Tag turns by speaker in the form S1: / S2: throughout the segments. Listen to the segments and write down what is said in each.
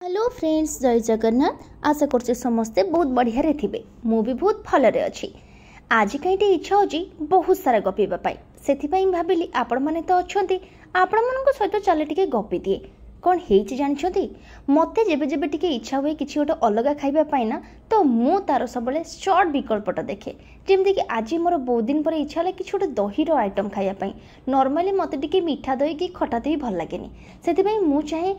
S1: Hello friends, जय जगन्नाथ। आशा करछे समस्ते बहुत बढ़िया रे थिबे। मु भी बहुत भलरे अछि। आज कईटे इच्छा होची बहुत सारा गपीबा पाई, सेथिपाई भाबिली आपण माने तो अछंती, आपण मनक सहित चले टिके गपी दिए। कौन हेची जानिछंती, मते जेबे जेबे टिके इच्छा हुए किछि गोटे अलगा खाइबा पाई ना, तो मु तार सबले शॉर्ट विकल्पटा देखे। जेमति कि आज मोर बहुत दिन पर इच्छा होला किछि गोटे दही रो आइटम खाइबा पाई। नॉर्मली मते टिके मीठा दही कि खटा दही भल लागेनी, सेथिपाई मु चाहे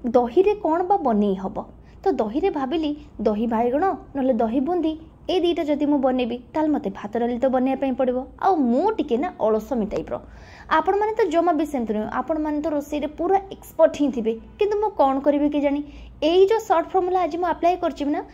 S1: दही रे कौन बा बनै हब। तो दही रे भाबिली दही बाइगण नले दही बुंदी ए दुईटा जदि मु बनेबी ताल मते भात डाली तो बनैया पई पड़िबो। आ मु टिके ना अलसमी टाइप रो। आपण माने तो जमा भी सेमत नुह, आपण माने तो रोसई रे पूरा एक्सपर्ट ही थिबे, किंतु मु कोन करबी कि जानी एई जो शॉर्ट फॉर्मूला आज मु अप्लाई करछि ना,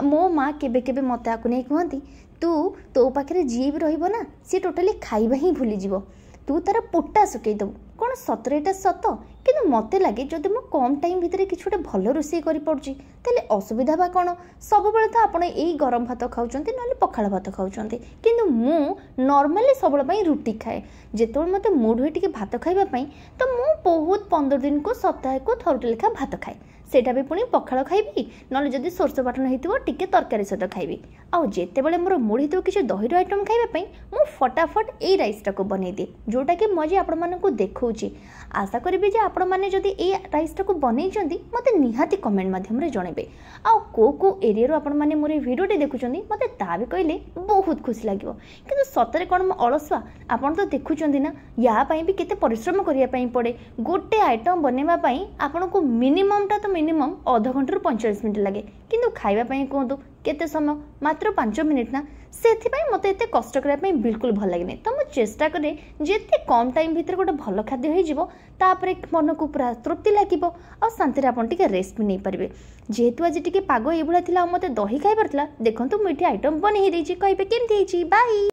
S1: मो माँ केबे केबे मते आकु नै कहंती तू तो पाखरे जी भी रहिबो ना, सी टोटली खाइबा ही भूली जीवो, तू तार पोटा सुकई दबु। कौन सतरे एटा सत, किंतु मते लगे जदि मु कम टाइम भितर किछि गोटे भल रोसई करि पड़छि ताले असुविधा बा कोन। सब बेले तो आपण एई गरम भात खाउचंती नले पखाळ भात खाउचंती, किंतु मु नॉर्मली सबले पई रुटी खाए। जेतोल मते मूड होय टिके भात खाइबा पई तो मु बहुत 15 दिन को सप्ताह को थोरटे लेखा भात खाए। सेटा भी पुणी पखाळ खाइबी नले जदि सोरस बाटन हेतिबो टिके तरकारी सहित खाइबी। आ जेते बेले मोर मूड हेतिबो किछि दहीर आइटम खाइबा पई मु फटाफट एई राइस टाको बनै दे, जोटा कि मजे आपण मानकु देखौची। आशा करिबी जे आपण माने जदि एई राइस टाको बनैचंती मते निहाती कमेंट माध्यम रे जणेबे। आ को एरिया रो आपण माने मोर वीडियो टे देखुचंती मते ता भी कहले बहुत खुशी लागिवो। किंतु सतरे कोन म अलसुआ आपण तो देखुचंती ना, या पई भी केते परिश्रम करिया पई पड़े। गोटे आइटम बनेबा पई आपनको मिनिमम टा तो मिनिमम आधा घंटा 45 मिनिट लगे, किंतु खाइबा पई कहतु केते समय, मात्र 5 मिनिट ना। सेथिपाई मते एते कष्ट करिया पई बिल्कुल भल लागेनी। तो मु चेष्टा करे जेते कम टाइम भीतर गोटे भल खाद्य होई जिवो, तापरे मन को पूरा तृप्ति लागिवो आ शांति रे आपण टिके रेस्ट भी नै परिबे। जेहेतु आज टिके पागो ए भला थिला, मते दही खाइबार थिला, देखंतु मिठी आइटम बनै हे दैछि, कहबे केमथि हेछि। बाय।